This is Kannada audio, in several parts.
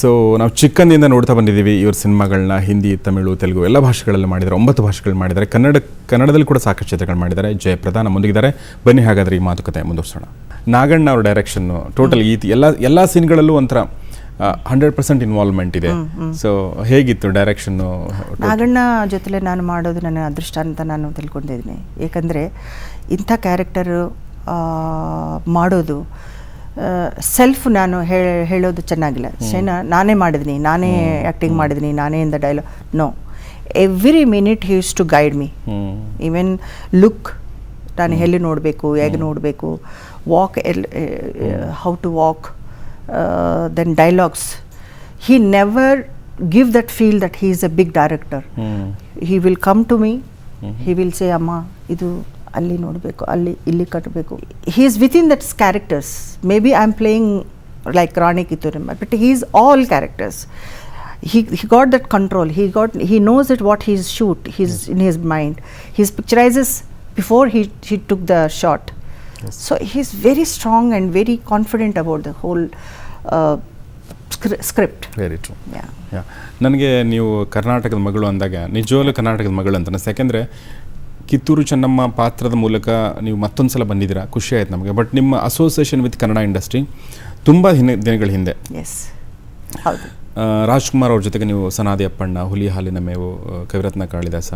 ಸೊ ನಾವು ಚಿಕ್ಕಂದಿಂದ ನೋಡ್ತಾ ಬಂದಿದ್ದೀವಿ ಇವ್ರ ಸಿನಿಮಾಗಳನ್ನ ಹಿಂದಿ, ತಮಿಳು, ತೆಲುಗು ಎಲ್ಲ ಭಾಷೆಗಳಲ್ಲಿ ಮಾಡಿದ್ದಾರೆ. 9 ಭಾಷೆಗಳು ಮಾಡಿದ್ದಾರೆ. ಕನ್ನಡದಲ್ಲಿ ಕೂಡ ಸಾಕಷ್ಟು ಚಿತ್ರಗಳು ಮಾಡಿದ್ದಾರೆ. ಜಯಪ್ರದಾ ನಮ್ಮೊಂದಿಗಿದ್ದಾರೆ. ಬನ್ನಿ ಹಾಗಾದರೆ ಈ ಮಾತುಕತೆ ಮುಂದುವರ್ಸೋಣ. ನಾಗಣ್ಣ ಅವ್ರ ಡೈರೆಕ್ಷನ್ನು ಟೋಟಲ್ ಎಲ್ಲ ಸೀನ್ಗಳಲ್ಲೂ ಒಂಥರ 100% ಇನ್ವಾಲ್ವ್ಮೆಂಟ್ ಇದೆ. ಸೊ ಹೇಗಿತ್ತು ಡೈರೆಕ್ಷನ್ನು? ನಾಗಣ್ಣ ಜೊತೆಲೆ ನಾನು ಮಾಡೋದು ನನ್ನ ಅದೃಷ್ಟ ಅಂತ ನಾನು ತಿಳ್ಕೊಂಡಿದ್ದೀನಿ. ಏಕೆಂದರೆ ಇಂಥ ಕ್ಯಾರೆಕ್ಟರು ಮಾಡೋದು ಸೆಲ್ಫ್ ನಾನು ಹೇಳೋದು ಚೆನ್ನಾಗಿಲ್ಲ. ನಾನೇ ಮಾಡಿದ್ದೀನಿ, ನಾನೇ ಆ್ಯಕ್ಟಿಂಗ್ ಮಾಡಿದ್ದೀನಿ, ನಾನೇ ಇಂದ dialogue. No, every minute he use to guide me. Even look, ನಾನು ಎಲ್ಲಿ ನೋಡಬೇಕು, ಹೇಗೆ ನೋಡಬೇಕು, walk, how to walk, then dialogues. He never give that feel that he is a big director. He will come to me, he will say, amma idu alli nodbeku, alli illi katbeku. He is within that characters. Maybe I am playing like Rani Kittur, but he is all characters. He got that control. He knows it what he is shoot. He's in his mind. He picturizes before he took the shot. Yes. So he is very strong and very confident about the whole script. Very true. ನನಗೆ ನೀವು ಕರ್ನಾಟಕದ ಮಗಳು ಅಂದಾಗ ನಿಜವಾಗ್ಲೂ ಕರ್ನಾಟಕದ ಮಗಳು ಅಂತ ಅನಿಸ್ತು. ಯಾಕೆಂದರೆ ಕಿತ್ತೂರು ಚೆನ್ನಮ್ಮ ಪಾತ್ರದ ಮೂಲಕ ನೀವು ಮತ್ತೊಂದು ಸಲ ಬಂದಿದ್ದೀರಾ, ಖುಷಿ ಆಯ್ತು ನಮಗೆ. ಬಟ್ ನಿಮ್ಮ ಅಸೋಸಿಯೇಷನ್ ವಿತ್ ಕನ್ನಡ ಇಂಡಸ್ಟ್ರಿ ತುಂಬ ದಿನಗಳ ಹಿಂದೆ. ಎಸ್, ಹೌದು. ರಾಜ್ಕುಮಾರ್ ಅವ್ರ ಜೊತೆಗೆ ನೀವು ಸನಾದಿ ಅಪ್ಪಣ್ಣ, ಹುಲಿ ಹಾಲಿನ ಮೇವು, ಕವಿರತ್ನ ಕಾಳಿದಾಸ,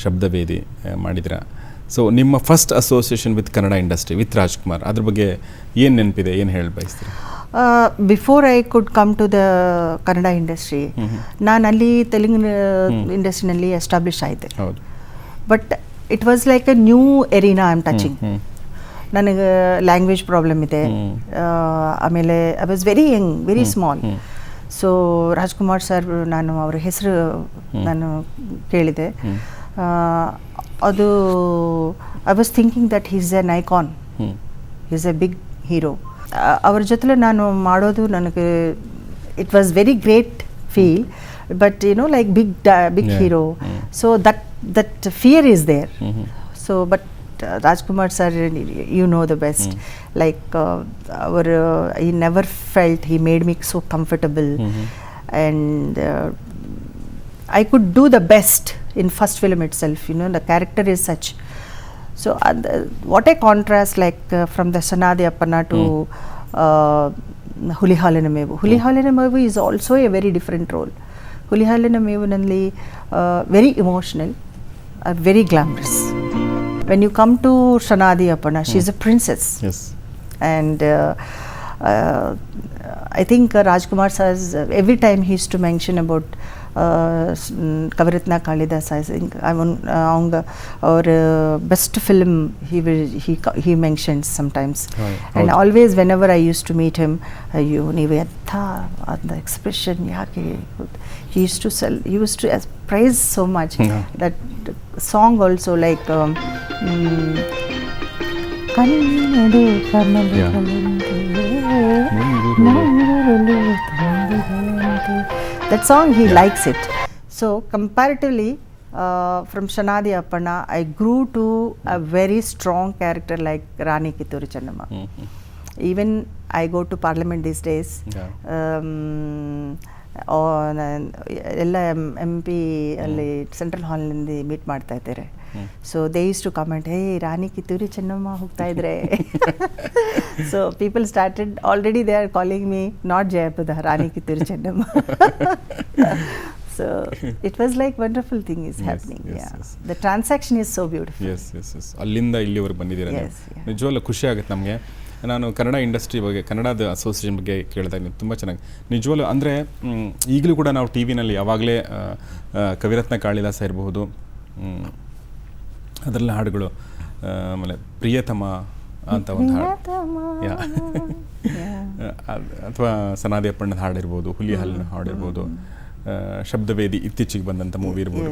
ಶಬ್ದವೇದಿ ಮಾಡಿದಿರ. ಸೊ ನಿಮ್ಮ first association with Kannada industry with Rajkumar, ಅದ್ರ ಬಗ್ಗೆ ಏನು ನೆನಪಿದೆ, ಏನು ಹೇಳಿ ಬಯಸ್ತೀರಿ? Before I could come to the Kannada industry, ನಾನು ಅಲ್ಲಿ ತೆಲುಗು ಇಂಡಸ್ಟ್ರಿನಲ್ಲಿ ಎಸ್ಟಾಬ್ಲಿಷ್ ಆಯಿತೆ. But it was like a new arena I am touching. ನನಗೆ ಲ್ಯಾಂಗ್ವೇಜ್ ಪ್ರಾಬ್ಲಮ್ ಇದೆ. ಆಮೇಲೆ I was very young, very small. So Rajkumar sir, ನಾನು ಅವ್ರ ಹೆಸರು ನಾನು ಕೇಳಿದೆ. ಅದು I was thinking that he's an icon, he's a big hero. ಅವ್ರ ಜೊತೆ ನಾನು ಮಾಡೋದು ನನಗೆ it was very great feel. But like big hero, so that fear is there. So but Rajkumar sir, you know the best. Like he never felt, he made me so comfortable. And I could do the best in first film itself. The character is such. So what a contrast, like from the Sanadi Appanna to Huli Halina Mevu. Huli Halina Mevu is also a very different role. Huli Halina Mevu nalli very emotional, very glamorous. When you come to Sanadi Appanna, she is a princess. Yes. And I think Rajkumar says every time he used to mention about Kaviratna Kalidasa, I think or best film he mentions sometimes. And always whenever I used to meet him, the expression, he used to praise so much. That song also, like that song, he likes it. So comparatively from Sanadi Appanna, I grew to a very strong character like Rani Kittur Chennamma. Even I go to parliament these days. ಎಲ್ಲ MP ಅಲ್ಲಿ ಸೆಂಟ್ರಲ್ ಹಾಲ್ನಲ್ಲಿ ಮೀಟ್ ಮಾಡ್ತಾ ಇದ್ದಾರೆ. So they use to comment, hey Rani Kittur Chennamma ಹೋಗ್ತಾ ಇದ್ರೆ. So people started already, they are calling me not Jayaprada, Rani Kittur Chennamma. So it was like wonderful thing is happening. The transaction is so beautiful. Yes. ಅಲ್ಲಿಂದ ಇಲ್ಲಿವರೆಗೆ ಬಂದಿದ್ದೀರಾ. ನಿಜವಾಗ್ಲೂ ಖುಷಿ ಆಗುತ್ತೆ ನಮಗೆ. ನಾನು ಕನ್ನಡ ಇಂಡಸ್ಟ್ರಿ ಬಗ್ಗೆ, ಕನ್ನಡದ ಅಸೋಸಿಯೇಷನ್ ಬಗ್ಗೆ ಕೇಳಿದಾಗ ನೀವು ತುಂಬ ಚೆನ್ನಾಗಿ, ನಿಜವಾಗ್ಲೂ ಅಂದರೆ ಈಗಲೂ ಕೂಡ ನಾವು ಟಿ ವಿನಲ್ಲಿ ಯಾವಾಗಲೇ ಕವಿರತ್ನ ಕಾಳಿದಾಸ ಇರಬಹುದು, ಅದರಲ್ಲಿ ಹಾಡುಗಳು, ಆಮೇಲೆ ಪ್ರಿಯತಮ ಅಂತ ಒಂದು ಹಾಡು, ಅಥವಾ ಸನಾದಿ ಅಪ್ಪಣ್ಣದ ಹಾಡಿರ್ಬೋದು, ಹುಲಿ ಹಾಲಿನ ಹಾಡಿರ್ಬೋದು, ಶಬ್ದವೇದಿ ಇತ್ತೀಚೆಗೆ ಬಂದಂಥ ಮೂವಿ ಇರ್ಬೋದು.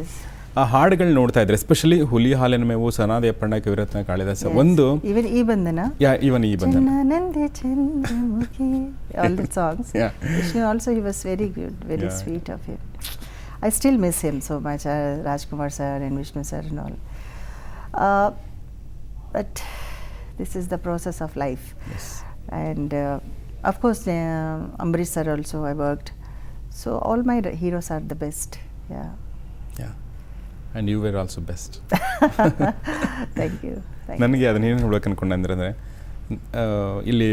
ಆ ಹಾಡುಗಳು ನೋಡ್ತಾ ಇದ್ರೆ, ಎಸ್ಪೆಷಲಿ ಹುಲಿ ಹಾಲಿನ ಮೇವು, ಸನಾದಿ ಅಪ್ಪಣ್ಣ, ಕವಿರತ್ನ ಕಾಳಿದಾಸ, ಒಂದು even ಈ ಬಂದನ, even ಈ ಬಂದನ, all the songs. Vishnu also, he was very good, very sweet of him. I still miss him so much, Rajkumar sir and Vishnu sir and all. But this is the process of life. And of course Ambrish sir also I worked. So all my heroes are the best. Yeah. Yeah and you were also best. Thank you. Thank you. ನನಗೆ ಅದನ್ನ ಏನು ಹೇಳ್ಬೇಕು ಅನ್ಕೊಂಡೆ ಅಂದರೆ ಇಲ್ಲಿ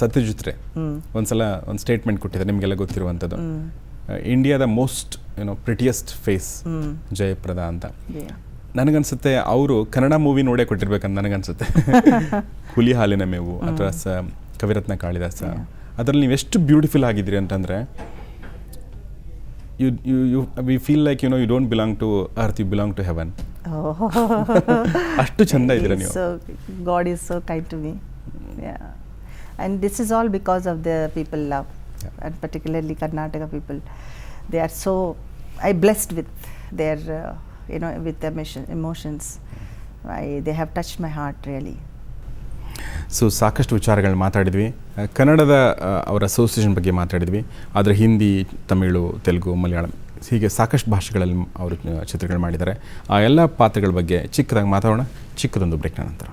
ಸತ್ಯಜಿತ್ ರೇ ಒಂದ್ಸಲ ಒಂದು ಸ್ಟೇಟ್ಮೆಂಟ್ ಕೊಟ್ಟಿದ್ದಾರೆ, ನಿಮಗೆಲ್ಲ ಗೊತ್ತಿರುವಂಥದ್ದು. ಇಂಡಿಯಾದ ಮೋಸ್ಟ್ ಪ್ರಿಟಿಯೆಸ್ಟ್ ಫೇಸ್ ಜಯಪ್ರದಾ ಅಂತ. Yeah. ನನಗನ್ಸುತ್ತೆ ಅವರು ಕನ್ನಡ ಮೂವಿ ನೋಡೇ ಕೊಟ್ಟಿರ್ಬೇಕಂತ ನನಗನ್ಸುತ್ತೆ. ಹುಲಿ ಹಾಲಿನ ಮೇವು ಅಥವಾ ಕವಿರತ್ನ ಕಾಳಿದಾಸ, ಅದರಲ್ಲಿ ನೀವು ಎಷ್ಟು ಬ್ಯೂಟಿಫುಲ್ ಆಗಿದ್ದೀರಿ ಅಂತಂದರೆ we feel like you don't belong to earth, you belong to heaven. ಅಷ್ಟು ಚಂದ ಇದ್ದೀರಾ ನೀವು. So God is so kind to me. Yeah. And this is all because of the people love. Yeah. And particularly Karnataka people. They are so, I blessed with their with their emotions. They have touched my heart really. So ಸಾಕಷ್ಟು ವಿಚಾರಗಳು ಮಾತಾಡಿದ್ವಿ. ಕನ್ನಡದ ಅವರ ಅಸೋಸಿಯೇಷನ್ ಬಗ್ಗೆ ಮಾತಾಡಿದ್ವಿ, ಆದರೆ ಹಿಂದಿ, ತಮಿಳು, ತೆಲುಗು, ಮಲಯಾಳಂ ಹೀಗೆ ಸಾಕಷ್ಟು ಭಾಷೆಗಳಲ್ಲಿ ಅವರು ಚಿತ್ರಗಳು ಮಾಡಿದ್ದಾರೆ. ಆ ಎಲ್ಲ ಪಾತ್ರಗಳ ಬಗ್ಗೆ ಚಿಕ್ಕದಾಗಿ ಮಾತಾಡೋಣ, ಚಿಕ್ಕದೊಂದು ಬ್ರೇಕ್ನ ನಂತರ.